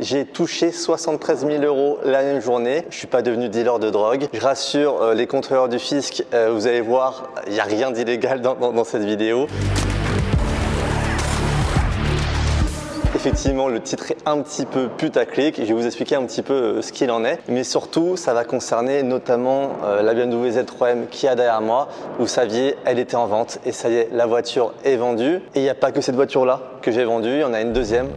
J'ai touché 73 000 € la même journée. Je ne suis pas devenu dealer de drogue. Je rassure les contrôleurs du fisc, vous allez voir, il n'y a rien d'illégal dans cette vidéo. Effectivement, le titre est un petit peu putaclic. Je vais vous expliquer un petit peu ce qu'il en est. Mais surtout, ça va concerner notamment la BMW Z3M qui a derrière moi. Vous saviez, elle était en vente et ça y est, la voiture est vendue. Et il n'y a pas que cette voiture-là que j'ai vendue, il y en a une deuxième.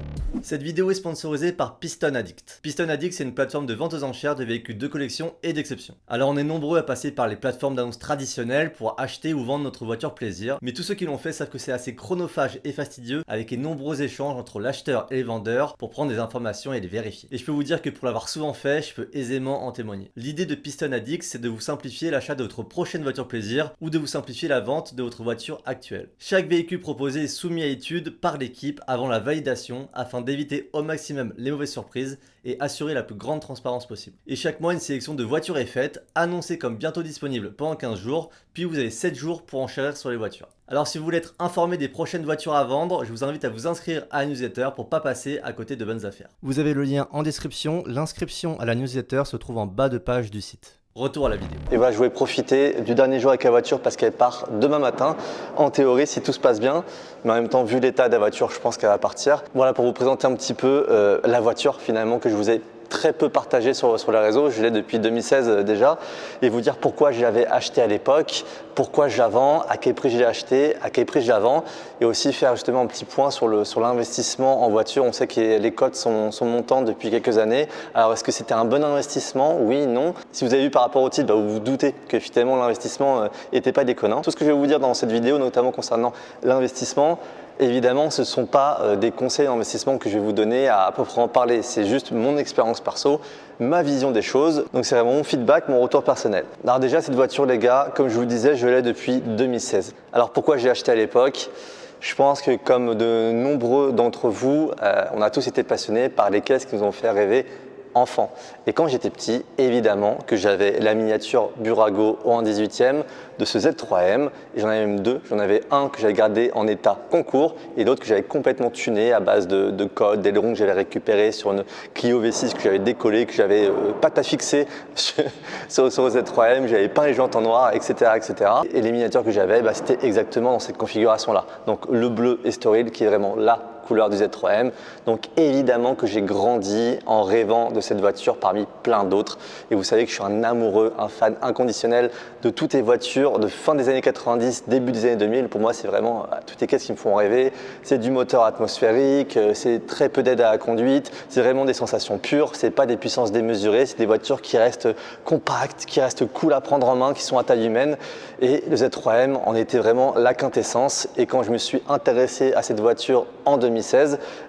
Cette vidéo est sponsorisée par Piston Addict. Piston Addict, c'est une plateforme de vente aux enchères de véhicules de collection et d'exception. Alors on est nombreux à passer par les plateformes d'annonces traditionnelles pour acheter ou vendre notre voiture plaisir, mais tous ceux qui l'ont fait savent que c'est assez chronophage et fastidieux avec les nombreux échanges entre l'acheteur et les vendeurs pour prendre des informations et les vérifier. Et je peux vous dire que pour l'avoir souvent fait, je peux aisément en témoigner. L'idée de Piston Addict, c'est de vous simplifier l'achat de votre prochaine voiture plaisir ou de vous simplifier la vente de votre voiture actuelle. Chaque véhicule proposé est soumis à étude par l'équipe avant la validation afin d'éviter au maximum les mauvaises surprises et assurer la plus grande transparence possible. Et chaque mois, une sélection de voitures est faite, annoncée comme bientôt disponible pendant 15 jours, puis vous avez 7 jours pour enchérir sur les voitures. Alors si vous voulez être informé des prochaines voitures à vendre, je vous invite à vous inscrire à la newsletter pour pas passer à côté de bonnes affaires. Vous avez le lien en description, l'inscription à la newsletter se trouve en bas de page du site. Retour à la vidéo. Et je voulais profiter du dernier jour avec la voiture parce qu'elle part demain matin, en théorie si tout se passe bien, mais en même temps vu l'état de la voiture, je pense qu'elle va partir. Voilà pour vous présenter un petit peu la voiture finalement que je vous ai très peu partagé sur les réseaux, je l'ai depuis 2016 déjà, et vous dire pourquoi je l'avais acheté à l'époque, pourquoi je la vends, à quel prix je l'ai acheté, à quel prix je la vends, et aussi faire justement un petit point sur l'investissement en voiture. On sait que les cotes sont montantes depuis quelques années. Alors est-ce que c'était un bon investissement? Oui, non. Si vous avez vu par rapport au titre, vous vous doutez que finalement l'investissement n'était pas déconnant. Tout ce que je vais vous dire dans cette vidéo, notamment concernant l'investissement, évidemment, ce ne sont pas des conseils d'investissement que je vais vous donner à peu près en parler. C'est juste mon expérience perso, ma vision des choses. Donc c'est vraiment mon feedback, mon retour personnel. Alors déjà, cette voiture, les gars, comme je vous disais, je l'ai depuis 2016. Alors pourquoi je l'ai acheté à l'époque? Je pense que comme de nombreux d'entre vous, on a tous été passionnés par les caisses qui nous ont fait rêver enfant. Et quand j'étais petit, évidemment que j'avais la miniature Burago au 1/18e de ce Z3M, et j'en avais même deux. J'en avais un que j'avais gardé en état concours et l'autre que j'avais complètement tuné à base de codes, d'ailerons que j'avais récupéré sur une Clio V6 que j'avais décollé, que j'avais pâte à fixer sur le Z3M, j'avais peint les jantes en noir, etc., etc. Et les miniatures que j'avais, c'était exactement dans cette configuration-là. Donc le bleu Estoril qui est vraiment là couleur du Z3M. Donc évidemment que j'ai grandi en rêvant de cette voiture parmi plein d'autres. Et vous savez que je suis un amoureux, un fan inconditionnel de toutes les voitures de fin des années 90, début des années 2000. Pour moi, c'est vraiment toutes les caisses qui me font rêver. C'est du moteur atmosphérique, c'est très peu d'aide à la conduite, c'est vraiment des sensations pures, c'est pas des puissances démesurées, c'est des voitures qui restent compactes, qui restent cool à prendre en main, qui sont à taille humaine. Et le Z3M en était vraiment la quintessence. Et quand je me suis intéressé à cette voiture en 2016,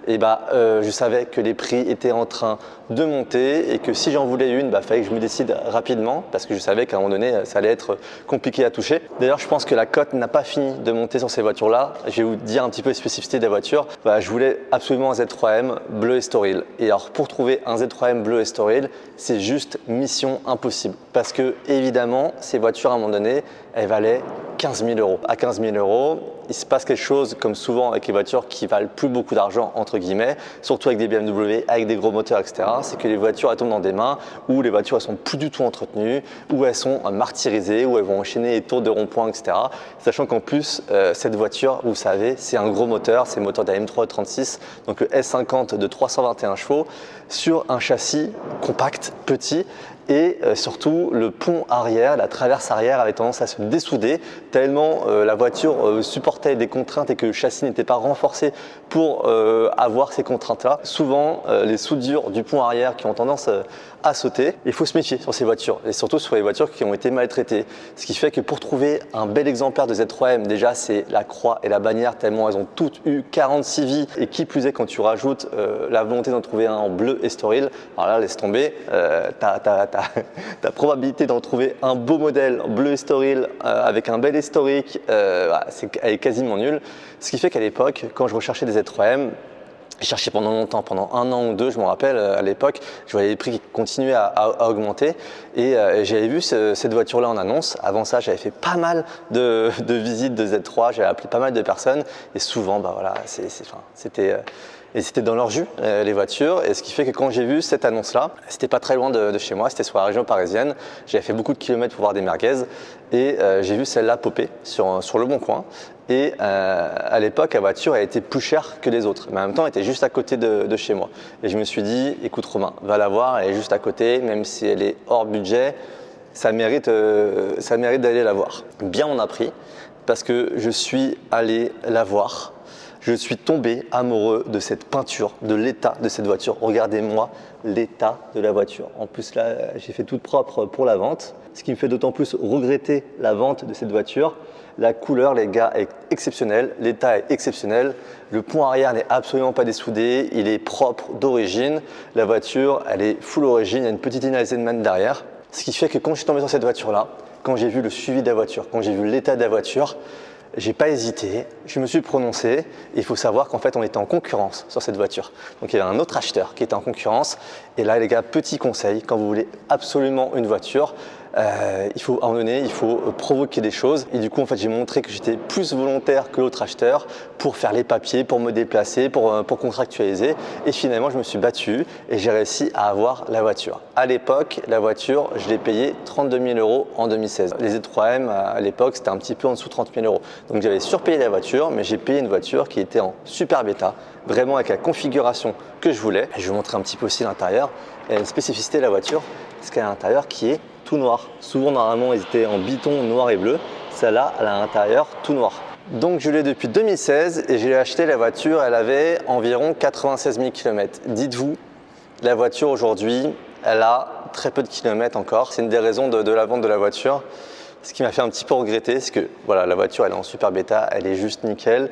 je savais que les prix étaient en train de monter et que si j'en voulais une, fallait que je me décide rapidement parce que je savais qu'à un moment donné, ça allait être compliqué à toucher. D'ailleurs, je pense que la cote n'a pas fini de monter sur ces voitures-là. Je vais vous dire un petit peu les spécificités des voitures. Je voulais absolument un Z3M bleu Estoril. Et alors, pour trouver un Z3M bleu Estoril, c'est juste mission impossible parce que évidemment, ces voitures à un moment donné, elles valaient 15 000 €. À 15 000 €, il se passe quelque chose comme souvent avec les voitures qui valent plus beaucoup d'argent entre guillemets, surtout avec des BMW, avec des gros moteurs, etc. C'est que les voitures elles tombent dans des mains où les voitures elles sont plus du tout entretenues, où elles sont martyrisées, où elles vont enchaîner les tours de rond-point, etc. Sachant qu'en plus cette voiture, vous savez, c'est un gros moteur, c'est le moteur de la M336, donc le S50 de 321 chevaux sur un châssis compact, petit. Et surtout, le pont arrière, la traverse arrière avait tendance à se dessouder tellement la voiture supportait des contraintes et que le châssis n'était pas renforcé pour avoir ces contraintes-là. Souvent, les soudures du pont arrière qui ont tendance à sauter. Il faut se méfier sur ces voitures et surtout sur les voitures qui ont été maltraitées. Ce qui fait que pour trouver un bel exemplaire de Z3M, déjà c'est la croix et la bannière tellement elles ont toutes eu 46 vies. Et qui plus est quand tu rajoutes la volonté d'en trouver un en bleu Estoril, alors là laisse tomber, ta probabilité d'en trouver un beau modèle bleu Estoril avec un bel historique, elle est quasiment nulle. Ce qui fait qu'à l'époque, quand je recherchais des Z3M, je cherchais pendant longtemps, pendant 1 an ou 2, je me rappelle, à l'époque, je voyais les prix qui continuaient à augmenter et j'avais vu cette voiture-là en annonce. Avant ça, j'avais fait pas mal de visites de Z3, j'avais appelé pas mal de personnes et souvent, c'était Et c'était dans leur jus, les voitures. Et ce qui fait que quand j'ai vu cette annonce-là, c'était pas très loin de chez moi, c'était sur la région parisienne. J'avais fait beaucoup de kilomètres pour voir des merguez. Et j'ai vu celle-là popper sur le bon coin. Et à l'époque, la voiture a été plus chère que les autres. Mais en même temps, elle était juste à côté de chez moi. Et je me suis dit, écoute Romain, va la voir, elle est juste à côté, même si elle est hors budget, ça mérite d'aller la voir. Bien on a pris, parce que je suis allé la voir. Je suis tombé amoureux de cette peinture, de l'état de cette voiture. Regardez-moi l'état de la voiture. En plus là, j'ai fait toute propre pour la vente. Ce qui me fait d'autant plus regretter la vente de cette voiture. La couleur, les gars, est exceptionnelle. L'état est exceptionnel. Le pont arrière n'est absolument pas dessoudé. Il est propre d'origine. La voiture, elle est full origine. Il y a une petite ligne Eisenman derrière. Ce qui fait que quand je suis tombé sur cette voiture-là, quand j'ai vu le suivi de la voiture, quand j'ai vu l'état de la voiture, j'ai pas hésité, je me suis prononcé. Et il faut savoir qu'en fait, on était en concurrence sur cette voiture. Donc, il y avait un autre acheteur qui était en concurrence. Et là, les gars, petit conseil, quand vous voulez absolument une voiture, il faut, à un moment donné, il faut provoquer des choses. Et du coup, en fait, j'ai montré que j'étais plus volontaire que l'autre acheteur pour faire les papiers, pour me déplacer, pour contractualiser. Et finalement, je me suis battu et j'ai réussi à avoir la voiture. À l'époque, la voiture, je l'ai payée 32 000 € en 2016. Les Z3M, à l'époque, c'était un petit peu en dessous de 30 000 €. Donc, j'avais surpayé la voiture, mais j'ai payé une voiture qui était en super bêta, vraiment avec la configuration que je voulais. Et je vais vous montrer un petit peu aussi l'intérieur. Il y a une spécificité de la voiture, c'est qu'elle a un intérieur qui est tout noir. Souvent, normalement, ils étaient en biton noir et bleu. Celle-là, elle a un intérieur tout noir. Donc, je l'ai depuis 2016 et j'ai acheté la voiture. Elle avait environ 96 000 km. Dites-vous, la voiture aujourd'hui, elle a très peu de kilomètres encore. C'est une des raisons de la vente de la voiture. Ce qui m'a fait un petit peu regretter, c'est que voilà, la voiture, elle est en super bêta, elle est juste nickel.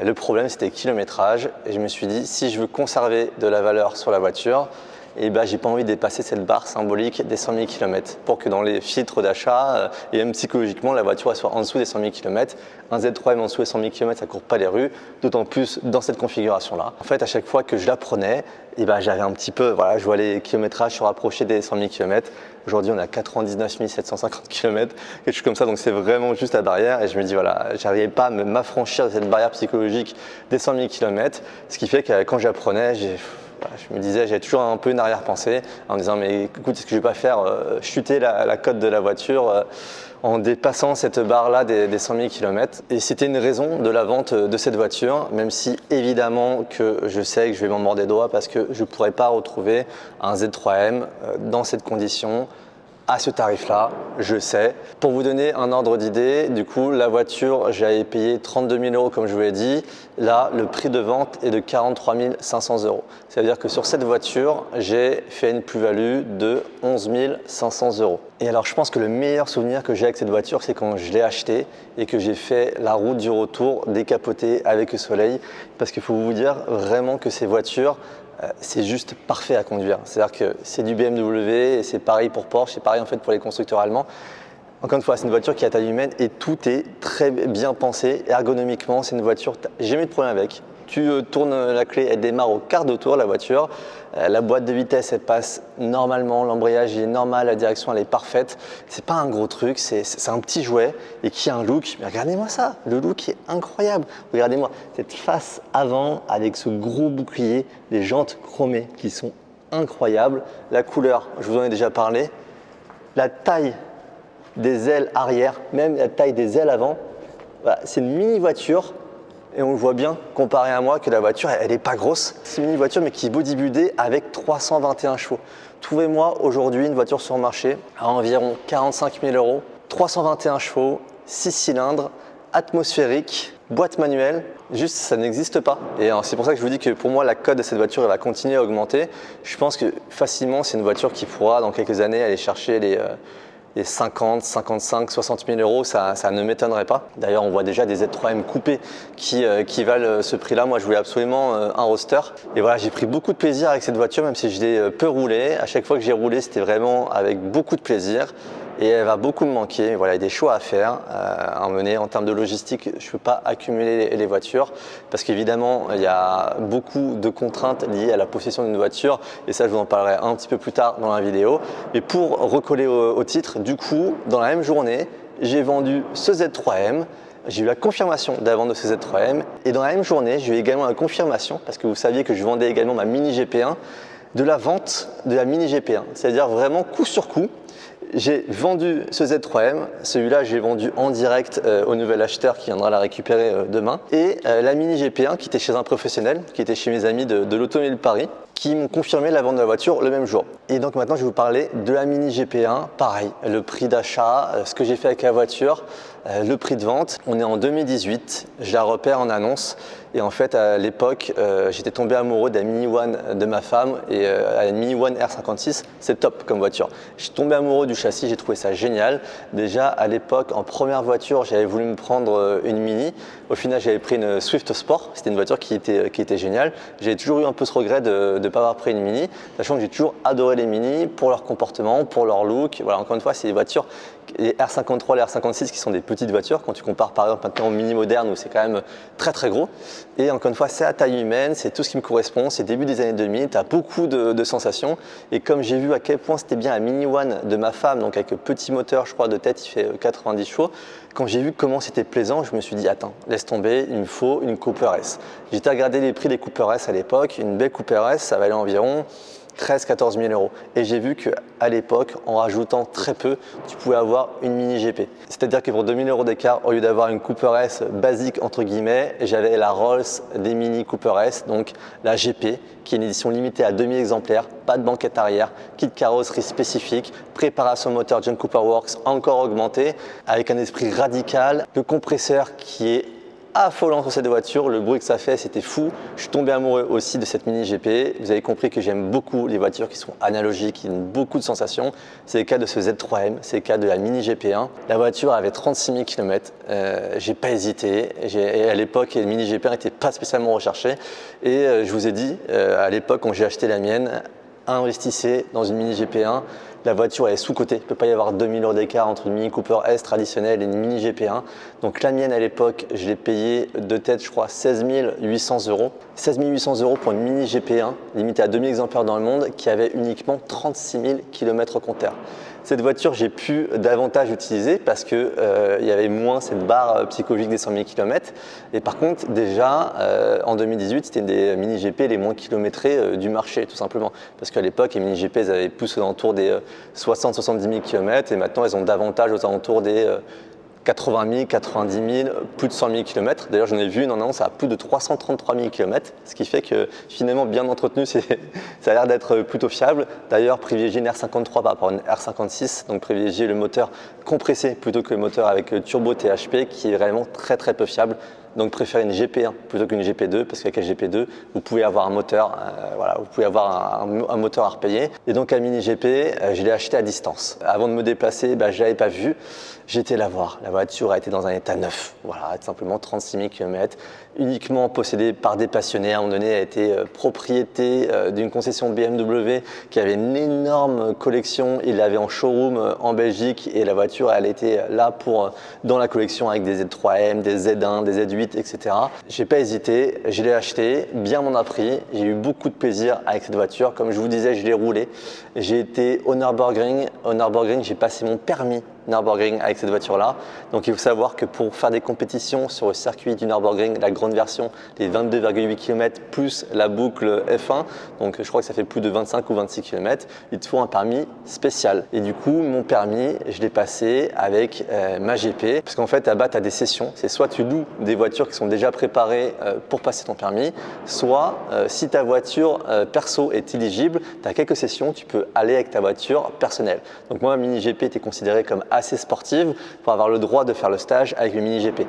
Le problème, c'était le kilométrage. Et je me suis dit, si je veux conserver de la valeur sur la voiture, et ben, j'ai pas envie de dépasser cette barre symbolique des 100 000 km pour que dans les filtres d'achat et même psychologiquement, la voiture elle soit en dessous des 100 000 km. Un Z3M en dessous des 100 000 km, ça court pas les rues, d'autant plus dans cette configuration-là. En fait, à chaque fois que je la prenais, et ben, j'avais un petit peu, voilà, je vois les kilométrages se rapprocher des 100 000 km. Aujourd'hui, on a 99 750 km, quelque chose comme ça, donc c'est vraiment juste la barrière. Et je me dis, voilà, j'arrivais pas à m'affranchir de cette barrière psychologique des 100 000 km, ce qui fait que quand je la prenais, je me disais, j'avais toujours un peu une arrière-pensée en me disant, mais écoute, est-ce que je ne vais pas faire chuter la cote de la voiture en dépassant cette barre-là des 100 000 km. Et c'était une raison de la vente de cette voiture, même si évidemment que je sais que je vais m'en mordre les doigts parce que je ne pourrais pas retrouver un Z3M dans cette condition, à ce tarif-là, je sais. Pour vous donner un ordre d'idée, du coup, la voiture, j'avais payé 32 000 € comme je vous l'ai dit. Là, le prix de vente est de 43 500 €. Ça veut dire que sur cette voiture, j'ai fait une plus-value de 11 500 €. Et alors, je pense que le meilleur souvenir que j'ai avec cette voiture, c'est quand je l'ai achetée et que j'ai fait la route du retour décapotée avec le soleil. Parce qu'il faut vous dire vraiment que ces voitures, c'est juste parfait à conduire. C'est-à-dire que c'est du BMW et c'est pareil pour Porsche, c'est pareil en fait pour les constructeurs allemands. Encore une fois, c'est une voiture qui a taille humaine et tout est très bien pensé. Ergonomiquement, c'est une voiture, j'ai jamais eu de problème avec. Tu tournes la clé, elle démarre au quart de tour, la voiture. La boîte de vitesse, elle passe normalement, l'embrayage est normal, la direction elle est parfaite. C'est pas un gros truc, c'est un petit jouet et qui a un look. Mais regardez-moi ça, le look est incroyable. Regardez-moi cette face avant avec ce gros bouclier, les jantes chromées qui sont incroyables. La couleur, je vous en ai déjà parlé. La taille des ailes arrière, même la taille des ailes avant. Voilà, c'est une mini voiture. Et on le voit bien, comparé à moi, que la voiture, elle n'est pas grosse. C'est une mini voiture, mais qui est bodybuildée avec 321 chevaux. Trouvez-moi aujourd'hui une voiture sur le marché à environ 45 000 €, 321 chevaux, 6 cylindres, atmosphérique, boîte manuelle. Juste, ça n'existe pas. Et c'est pour ça que je vous dis que pour moi, la cote de cette voiture, elle va continuer à augmenter. Je pense que facilement, c'est une voiture qui pourra, dans quelques années, aller chercher les 50, 55, 60 000 €, ça ne m'étonnerait pas. D'ailleurs, on voit déjà des Z3M coupés qui valent ce prix-là. Moi, je voulais absolument un roadster. Et voilà, j'ai pris beaucoup de plaisir avec cette voiture, même si je l'ai peu roulée. À chaque fois que j'ai roulé, c'était vraiment avec beaucoup de plaisir. Et elle va beaucoup me manquer. Voilà, il y a des choix à faire, à emmener. En termes de logistique, je ne peux pas accumuler les voitures parce qu'évidemment, il y a beaucoup de contraintes liées à la possession d'une voiture. Et ça, je vous en parlerai un petit peu plus tard dans la vidéo. Mais pour recoller au titre, du coup, dans la même journée, j'ai vendu ce Z3M. j'ai eu la confirmation de la vente de ce Z3M et dans la même journée, j'ai eu également la confirmation, parce que vous saviez que je vendais également ma Mini GP1, de la vente de la Mini GP1. C'est-à-dire vraiment coup sur coup, j'ai vendu ce Z3M, celui-là j'ai vendu en direct au nouvel acheteur qui viendra la récupérer demain, et la Mini GP1 qui était chez un professionnel, qui était chez mes amis de l'Automobile Paris, qui m'ont confirmé la vente de la voiture le même jour. Et donc maintenant je vais vous parler de la Mini GP1, pareil, le prix d'achat, ce que j'ai fait avec la voiture, le prix de vente. On est en 2018, je la repère en annonce et en fait à l'époque j'étais tombé amoureux de la Mini One de ma femme et la Mini One R56 c'est top comme voiture. Je suis tombé amoureux du châssis, j'ai trouvé ça génial. Déjà à l'époque en première voiture j'avais voulu me prendre une Mini, au final j'avais pris une Swift Sport, c'était une voiture qui était géniale. J'ai toujours eu un peu ce regret de ne pas avoir pris une Mini, sachant que j'ai toujours adoré les Mini pour leur comportement, pour leur look. Voilà, encore une fois c'est des voitures, les R53, les R56 qui sont des petites voitures quand tu compares par exemple maintenant aux Mini modernes où c'est quand même très très gros. Et encore une fois c'est à taille humaine, c'est tout ce qui me correspond, c'est début des années 2000, tu as beaucoup de sensations et comme j'ai vu à quel point c'était bien la Mini One de ma femme, donc avec petit moteur je crois de tête il fait 90 chevaux, quand j'ai vu comment c'était plaisant je me suis dit attends laisse tomber, il me faut une Cooper S. J'étais à regarder les prix des Cooper S à l'époque, une belle Cooper S ça valait environ 13-14 000 euros. Et j'ai vu qu'à l'époque, en rajoutant très peu, tu pouvais avoir une Mini GP. C'est-à-dire que pour 2 000 euros d'écart, au lieu d'avoir une Cooper S basique entre guillemets, j'avais la Rolls des Mini Cooper S, donc la GP, qui est une édition limitée à 2000 exemplaires, pas de banquette arrière, kit carrosserie spécifique, préparation moteur John Cooper Works encore augmenté, avec un esprit radical, le compresseur qui est affolant sur cette voiture, le bruit que ça fait c'était fou. Je suis tombé amoureux aussi de cette Mini GP. Vous avez compris que j'aime beaucoup les voitures qui sont analogiques, qui donnent beaucoup de sensations. C'est le cas de ce Z3M, c'est le cas de la Mini GP1. La voiture avait 36 000 km, j'ai pas hésité. Et à l'époque, les Mini GP1 n'étaient pas spécialement recherchées. Et je vous ai dit, à l'époque quand j'ai acheté la mienne, investissez dans une Mini GP1. La voiture est sous-cotée, il ne peut pas y avoir 2 000 euros d'écart entre une Mini Cooper S traditionnelle et une Mini GP1. Donc la mienne à l'époque, je l'ai payée de tête, je crois, 16 800 euros. 16 800 euros pour une Mini GP1, limitée à 2000 exemplaires dans le monde, qui avait uniquement 36 000 km compteurs. Cette voiture, j'ai pu davantage l'utiliser parce qu'il y avait moins cette barre psychologique des 100 000 km. Et par contre, déjà, en 2018, c'était une des Mini GP les moins kilométrées du marché, tout simplement. Parce qu'à l'époque, les Mini GP, elles avaient plus aux alentours des 60-70 000 km et maintenant, elles ont davantage aux alentours des 80 000, 90 000, plus de 100 000 km. D'ailleurs, j'en ai vu une en annonce à plus de 333 000 km, ce qui fait que finalement, bien entretenu, ça a l'air d'être plutôt fiable. D'ailleurs, privilégier une R53 par rapport à une R56, donc privilégier le moteur compressé plutôt que le moteur avec turbo THP, qui est réellement très très peu fiable. Donc préférez une GP1 plutôt qu'une GP2 parce qu'avec la GP2 vous pouvez avoir un moteur, voilà, vous pouvez avoir un moteur à repayer. Et donc la Mini GP, je l'ai acheté à distance. Avant de me déplacer, je l'avais pas vue. J'étais la voir. La voiture a été dans un état neuf. Voilà, tout simplement 36 000 km, uniquement possédée par des passionnés. À un moment donné, elle a été propriété d'une concession BMW qui avait une énorme collection. Il l'avait en showroom en Belgique et la voiture, elle était là dans la collection avec des Z3M, des Z1, des Z8, etc. J'ai pas hésité, je l'ai acheté, bien m'en a pris. J'ai eu beaucoup de plaisir avec cette voiture. Comme je vous disais, je l'ai roulée. J'ai été au Nürburgring. Au Nürburgring, j'ai passé mon permis Nürburgring avec cette voiture-là. Donc il faut savoir que pour faire des compétitions sur le circuit du Nürburgring, la grande version, les 22,8 km plus la boucle F1, donc je crois que ça fait plus de 25 ou 26 km, il te faut un permis spécial. Et du coup, mon permis, je l'ai passé avec ma GP, parce qu'en fait, là-bas, tu as des sessions. C'est soit tu loues des voitures qui sont déjà préparées pour passer ton permis, soit si ta voiture perso est éligible, tu as quelques sessions, tu peux aller avec ta voiture personnelle. Donc moi, ma Mini GP était considérée comme assez sportive pour avoir le droit de faire le stage avec le Mini GP.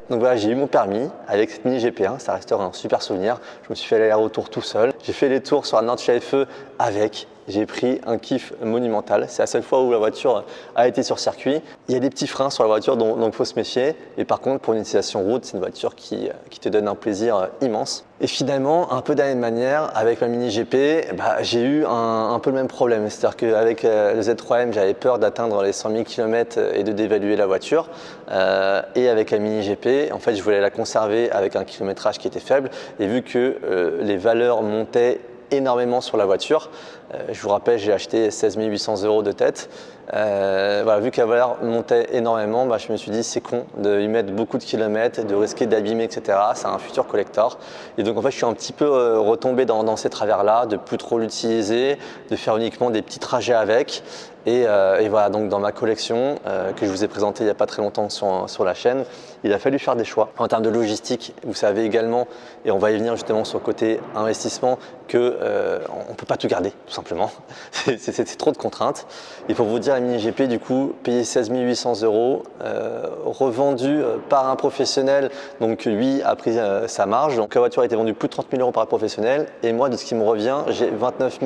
Donc voilà, j'ai eu mon permis avec cette Mini GP1, ça restera un super souvenir. Je me suis fait l'aller-retour tout seul. J'ai fait les tours sur la Nordschleife avec j'ai pris un kiff monumental. C'est la seule fois où la voiture a été sur circuit. Il y a des petits freins sur la voiture dont il faut se méfier. Et par contre, pour une utilisation route, c'est une voiture qui te donne un plaisir immense. Et finalement, un peu de la même manière, avec ma Mini GP, j'ai eu un peu le même problème. C'est-à-dire qu'avec le Z3M, j'avais peur d'atteindre les 100 000 km et de dévaluer la voiture. Et avec la Mini GP, en fait, je voulais la conserver avec un kilométrage qui était faible. Et vu que les valeurs montaient énormément sur la voiture. Je vous rappelle, j'ai acheté 16 800 € de tête. Vu que la valeur montait énormément, je me suis dit c'est con de y mettre beaucoup de kilomètres, de risquer d'abîmer, etc. C'est un futur collector. Et donc en fait, je suis un petit peu retombé dans ces travers-là, de plus trop l'utiliser, de faire uniquement des petits trajets avec. Et voilà, donc dans ma collection que je vous ai présentée il n'y a pas très longtemps sur la chaîne, il a fallu faire des choix. En termes de logistique, vous savez également, et on va y venir justement sur le côté investissement, qu'on ne peut pas tout garder, tout simplement. C'est trop de contraintes. Et pour vous dire, la Mini GP, du coup, payé 16 800 €, revendu par un professionnel, donc lui a pris sa marge. Donc la voiture a été vendue plus de 30 000 € par un professionnel, et moi, de ce qui me revient, j'ai 29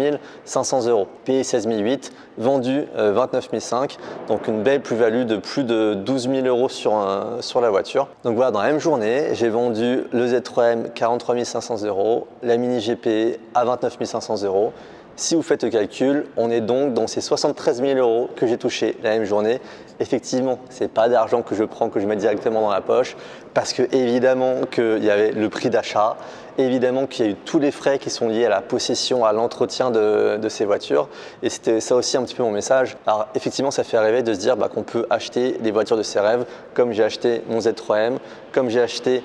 500 €. Payé 16 800, vendu 29 500, donc une belle plus-value de plus de 12 000 € sur la voiture. Donc voilà, dans la même journée, j'ai vendu le Z3M 43 500 €, la Mini GP à 29 500 €. Si vous faites le calcul, on est donc dans ces 73 000 € que j'ai touchés la même journée. Effectivement, ce n'est pas d'argent que je prends, que je mets directement dans la poche, parce que évidemment qu'il y avait le prix d'achat, évidemment qu'il y a eu tous les frais qui sont liés à la possession, à l'entretien de ces voitures. Et c'était ça aussi un petit peu mon message. Alors effectivement, ça fait rêver de se dire qu'on peut acheter les voitures de ses rêves, comme j'ai acheté mon Z3M, comme j'ai acheté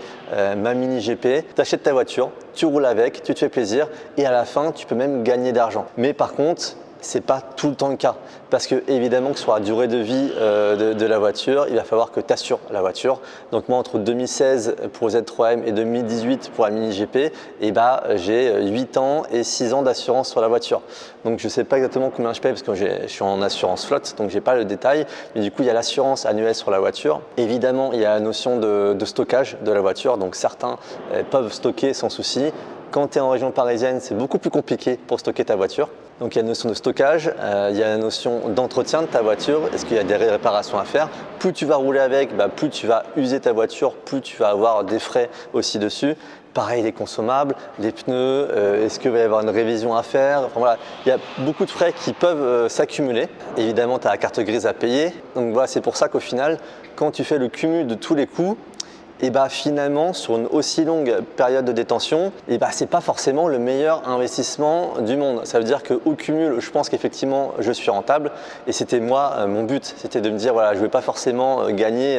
ma Mini GP. Tu achètes ta voiture, tu roules avec, tu te fais plaisir, et à la fin, tu peux même gagner d'argent. Mais par contre, c'est pas tout le temps le cas, parce que évidemment que sur la durée de vie de la voiture, il va falloir que tu assures la voiture. Donc moi, entre 2016 pour le Z3M et 2018 pour la Mini GP, j'ai 8 ans et 6 ans d'assurance sur la voiture. Donc je ne sais pas exactement combien je paye, parce que je suis en assurance flotte, donc j'ai pas le détail, mais du coup il y a l'assurance annuelle sur la voiture. Évidemment, il y a la notion de stockage de la voiture, donc certains peuvent stocker sans souci. Quand tu es en région parisienne, c'est beaucoup plus compliqué pour stocker ta voiture. Donc il y a la notion de stockage, il y a la notion d'entretien de ta voiture, est-ce qu'il y a des réparations à faire. Plus tu vas rouler avec, plus tu vas user ta voiture, plus tu vas avoir des frais aussi dessus. Pareil, les consommables, les pneus, est-ce qu'il va y avoir une révision à faire. Enfin, voilà, il y a beaucoup de frais qui peuvent s'accumuler. Évidemment, tu as la carte grise à payer. Donc voilà, c'est pour ça qu'au final, quand tu fais le cumul de tous les coûts, et finalement, sur une aussi longue période de détention, c'est pas forcément le meilleur investissement du monde. Ça veut dire qu'au cumul, je pense qu'effectivement, je suis rentable. Et c'était moi, mon but, c'était de me dire, voilà, je ne vais pas forcément gagner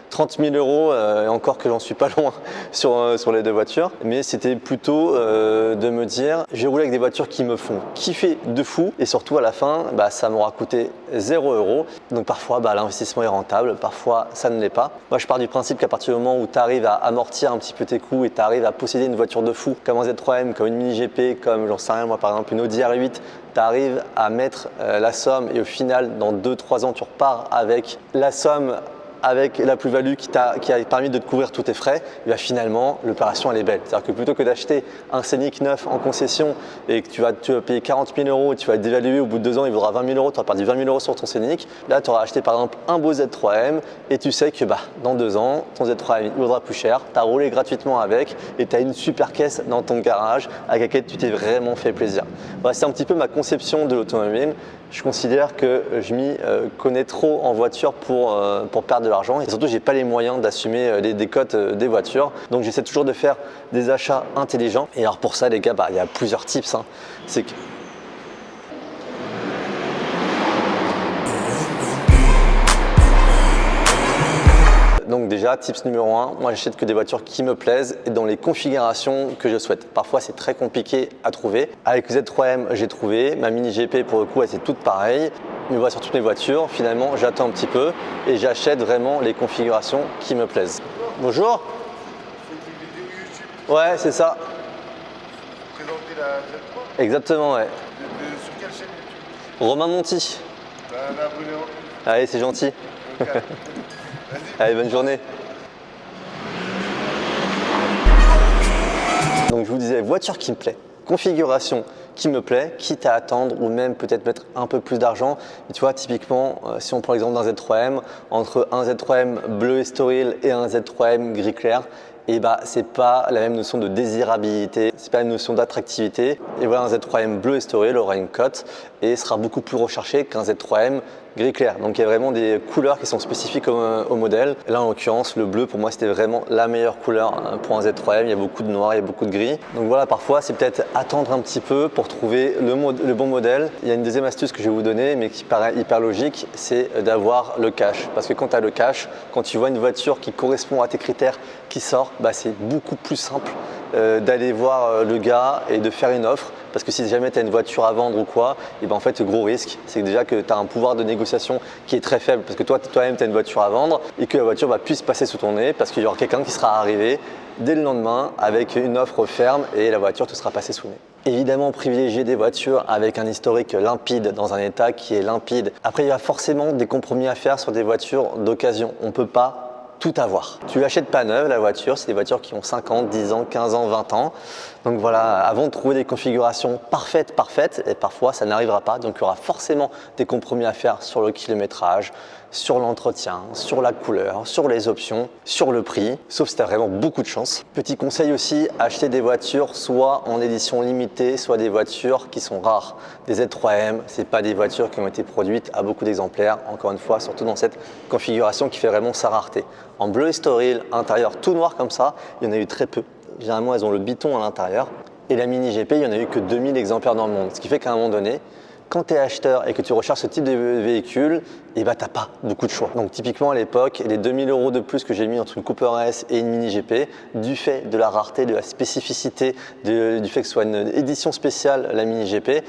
30 000 €, et encore que j'en suis pas loin sur les deux voitures. Mais c'était plutôt de me dire, je vais rouler avec des voitures qui me font kiffer de fou. Et surtout, à la fin, ça m'aura coûté 0 €. Donc parfois, l'investissement est rentable, parfois ça ne l'est pas. Moi, je pars du principe qu'à partir du moment où tu arrives à amortir un petit peu tes coûts et tu arrives à posséder une voiture de fou, comme un Z3M, comme une Mini GP, comme j'en sais rien, moi par exemple une Audi R8, tu arrives à mettre la somme, et au final, dans 2-3 ans, tu repars avec la somme, avec la plus-value qui a permis de te couvrir tous tes frais, et finalement, l'opération elle est belle. C'est-à-dire que plutôt que d'acheter un Scénic neuf en concession et que tu vas payer 40 000 € et tu vas le dévaluer au bout de 2 ans, il vaudra 20 000 €, tu auras perdu 20 000 € sur ton Scénic. Là, tu auras acheté par exemple un beau Z3M et tu sais que dans 2 ans, ton Z3M il vaudra plus cher, tu as roulé gratuitement avec et tu as une super caisse dans ton garage avec laquelle tu t'es vraiment fait plaisir. Voilà, c'est un petit peu ma conception de l'automobile. Je considère que je m'y connais trop en voiture pour perdre de l'argent, et surtout j'ai pas les moyens d'assumer les décotes des voitures. Donc j'essaie toujours de faire des achats intelligents. Et alors pour ça les gars, il y a plusieurs tips. C'est que donc déjà, tips numéro 1, moi j'achète que des voitures qui me plaisent et dans les configurations que je souhaite. Parfois c'est très compliqué à trouver. Avec le Z3M, j'ai trouvé. Ma Mini GP pour le coup, elle c'est toute pareille. Mais voilà, sur toutes mes voitures, finalement j'attends un petit peu et j'achète vraiment les configurations qui me plaisent. Bonjour. Ouais, c'est ça. Présenter la Z3. Exactement, ouais. Sur quelle chaîne YouTube? Romain Monti. Abonnez-vous. Allez, c'est gentil. Ok. Vas-y. Allez, bonne journée. Donc je vous disais, voiture qui me plaît, configuration qui me plaît, quitte à attendre ou même peut-être mettre un peu plus d'argent. Mais tu vois, typiquement, si on prend l'exemple d'un Z3M, entre un Z3M bleu Estoril et un Z3M gris clair, et c'est pas la même notion de désirabilité, c'est pas la même notion d'attractivité. Et voilà, un Z3M bleu Estoril aura une cote et sera beaucoup plus recherché qu'un Z3M gris clair. Donc il y a vraiment des couleurs qui sont spécifiques au modèle. Là en l'occurrence, le bleu pour moi c'était vraiment la meilleure couleur pour un Z3M. Il y a beaucoup de noir, il y a beaucoup de gris. Donc voilà, parfois c'est peut-être attendre un petit peu pour trouver le bon modèle. Il y a une deuxième astuce que je vais vous donner mais qui paraît hyper logique, c'est d'avoir le cash. Parce que quand tu as le cash, quand tu vois une voiture qui correspond à tes critères qui sort, c'est beaucoup plus simple d'aller voir le gars et de faire une offre. Parce que si jamais tu as une voiture à vendre ou quoi, et en fait, le gros risque, c'est déjà que tu as un pouvoir de négociation qui est très faible parce que toi-même, tu as une voiture à vendre et que la voiture puisse passer sous ton nez parce qu'il y aura quelqu'un qui sera arrivé dès le lendemain avec une offre ferme et la voiture te sera passée sous le nez. Évidemment, privilégier des voitures avec un historique limpide, dans un état qui est limpide. Après, il y a forcément des compromis à faire sur des voitures d'occasion. On ne peut pas tout avoir. Tu l'achètes pas neuve la voiture, c'est des voitures qui ont 5 ans, 10 ans, 15 ans, 20 ans. Donc voilà, avant de trouver des configurations parfaites, et parfois ça n'arrivera pas, donc il y aura forcément des compromis à faire sur le kilométrage, sur l'entretien, sur la couleur, sur les options, sur le prix, sauf si tu as vraiment beaucoup de chance. Petit conseil aussi, acheter des voitures soit en édition limitée, soit des voitures qui sont rares. Des Z3M, c'est pas des voitures qui ont été produites à beaucoup d'exemplaires, encore une fois, surtout dans cette configuration qui fait vraiment sa rareté. En bleu Estoril, intérieur tout noir comme ça, il y en a eu très peu. Généralement, elles ont le biton à l'intérieur. Et la Mini GP, il n'y en a eu que 2000 exemplaires dans le monde. Ce qui fait qu'à un moment donné, quand tu es acheteur et que tu recherches ce type de véhicule, tu n'as pas beaucoup de choix. Donc typiquement à l'époque, les 2000 € de plus que j'ai mis entre une Cooper S et une Mini GP, du fait de la rareté, de la spécificité, du fait que ce soit une édition spéciale, la Mini GP,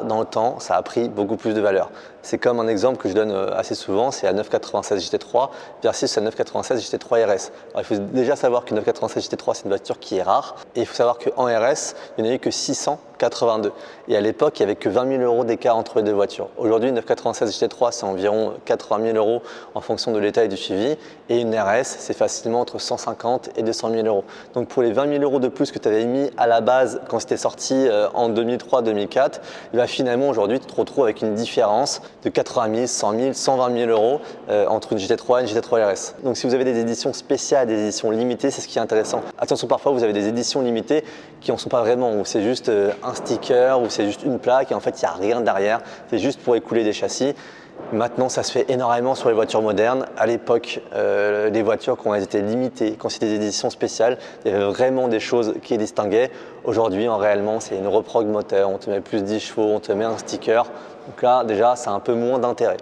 dans le temps, ça a pris beaucoup plus de valeur. C'est comme un exemple que je donne assez souvent, c'est la 996 GT3 versus la 996 GT3 RS. Alors, il faut déjà savoir que 996 GT3 c'est une voiture qui est rare et il faut savoir qu'en RS, il n'y en a eu que 682. Et à l'époque, il n'y avait que 20 000 € d'écart entre les deux voitures. Aujourd'hui, une 996 GT3 c'est environ 80 000 € en fonction de l'état et du suivi. Et une RS, c'est facilement entre 150 et 200 000 €. Donc pour les 20 000 € de plus que tu avais mis à la base quand c'était sorti en 2003-2004, finalement aujourd'hui tu te retrouves avec une différence de 80 000, 100 000, 120 000 € entre une GT3 et une GT3 RS. Donc si vous avez des éditions spéciales, des éditions limitées, c'est ce qui est intéressant. Attention, parfois vous avez des éditions limitées qui n'en sont pas vraiment, où c'est juste un sticker, où c'est juste une plaque et en fait il n'y a rien derrière, c'est juste pour écouler des châssis. Maintenant, ça se fait énormément sur les voitures modernes. À l'époque, les voitures, quand elles étaient limitées, quand c'était des éditions spéciales, il y avait vraiment des choses qui les distinguaient. Aujourd'hui, réellement, c'est une reprog moteur, on te met plus de 10 chevaux, on te met un sticker. Donc là, déjà, ça a un peu moins d'intérêt.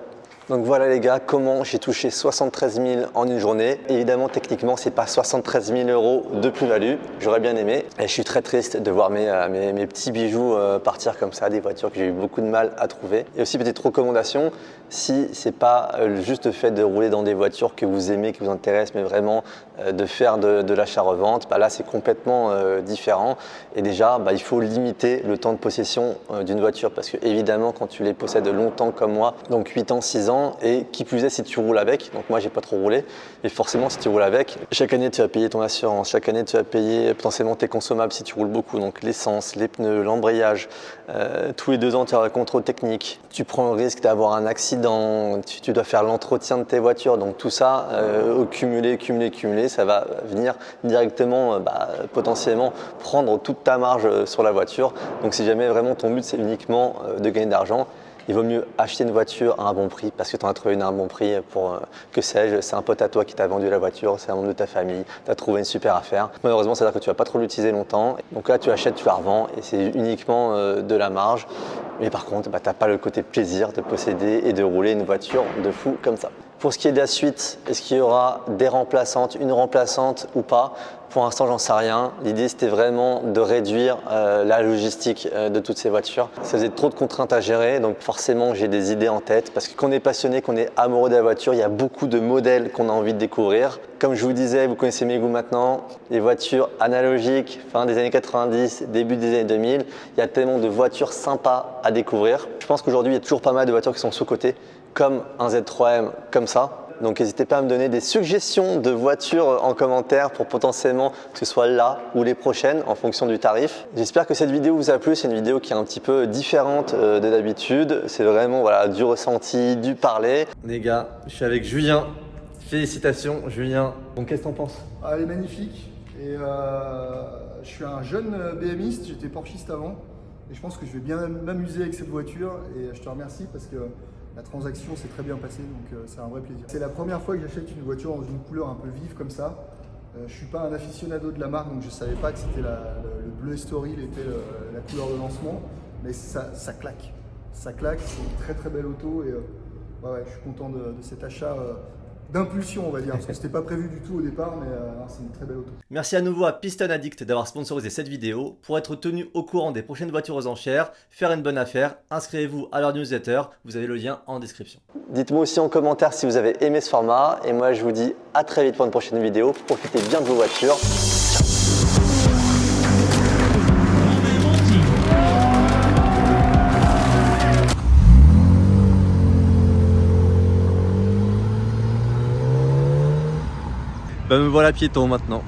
Donc voilà les gars, comment j'ai touché 73 000 en une journée. Évidemment, techniquement, c'est pas 73 000 € de plus-value. J'aurais bien aimé. Et je suis très triste de voir mes petits bijoux partir comme ça, des voitures que j'ai eu beaucoup de mal à trouver. Et aussi, petite recommandation, si c'est pas juste le fait de rouler dans des voitures que vous aimez, qui vous intéressent, mais vraiment de faire de l'achat-revente, là c'est complètement différent. Et déjà, il faut limiter le temps de possession d'une voiture parce que évidemment, quand tu les possèdes longtemps comme moi, donc 8 ans, 6 ans, et qui plus est si tu roules avec, donc moi j'ai pas trop roulé, et forcément si tu roules avec, chaque année tu vas payer ton assurance, chaque année tu vas payer potentiellement tes consommables si tu roules beaucoup, donc l'essence, les pneus, l'embrayage, tous les 2 ans tu as un contrôle technique, tu prends le risque d'avoir un accident, tu dois faire l'entretien de tes voitures, donc tout ça cumulé, ça va venir directement potentiellement prendre toute ta marge sur la voiture. Donc si jamais vraiment ton but c'est uniquement de gagner de l'argent, il vaut mieux acheter une voiture à un bon prix parce que tu en as trouvé une à un bon prix pour, que sais-je, c'est un pote à toi qui t'a vendu la voiture, c'est un membre de ta famille, tu as trouvé une super affaire. Malheureusement, c'est-à-dire que tu vas pas trop l'utiliser longtemps. Donc là, tu achètes, tu la revends et c'est uniquement de la marge. Mais par contre, tu n'as pas le côté plaisir de posséder et de rouler une voiture de fou comme ça. Pour ce qui est de la suite, est-ce qu'il y aura des remplaçantes, une remplaçante ou pas? Pour l'instant, j'en sais rien. L'idée, c'était vraiment de réduire la logistique de toutes ces voitures. Ça faisait trop de contraintes à gérer, donc forcément, j'ai des idées en tête. Parce que quand on est passionné, qu'on est amoureux de la voiture, il y a beaucoup de modèles qu'on a envie de découvrir. Comme je vous disais, vous connaissez mes goûts maintenant, les voitures analogiques, fin des années 90, début des années 2000. Il y a tellement de voitures sympas à découvrir. Je pense qu'aujourd'hui, il y a toujours pas mal de voitures qui sont sous-cotées, comme un Z3M comme ça. Donc n'hésitez pas à me donner des suggestions de voitures en commentaire pour potentiellement que ce soit là ou les prochaines en fonction du tarif. J'espère que cette vidéo vous a plu. C'est une vidéo qui est un petit peu différente de d'habitude. C'est vraiment voilà, du ressenti, du parler. Les gars, je suis avec Julien. Félicitations Julien. Donc qu'est-ce que t'en penses? Elle est magnifique et je suis un jeune BMiste, j'étais porschiste avant et je pense que je vais bien m'amuser avec cette voiture et je te remercie parce que la transaction s'est très bien passée, donc c'est un vrai plaisir. C'est la première fois que j'achète une voiture dans une couleur un peu vive comme ça. Je ne suis pas un aficionado de la marque, donc je ne savais pas que c'était le bleu Estoril était la couleur de lancement, mais ça claque. Ça claque, c'est une très très belle auto et ouais, je suis content de cet achat d'impulsion, on va dire, parce que c'était pas prévu du tout au départ, mais c'est une très belle auto. Merci à nouveau à Piston Addict d'avoir sponsorisé cette vidéo. Pour être tenu au courant des prochaines voitures aux enchères, faire une bonne affaire, inscrivez-vous à leur newsletter, vous avez le lien en description. Dites-moi aussi en commentaire si vous avez aimé ce format et moi je vous dis à très vite pour une prochaine vidéo. Profitez bien de vos voitures. Bah me voilà piéton maintenant.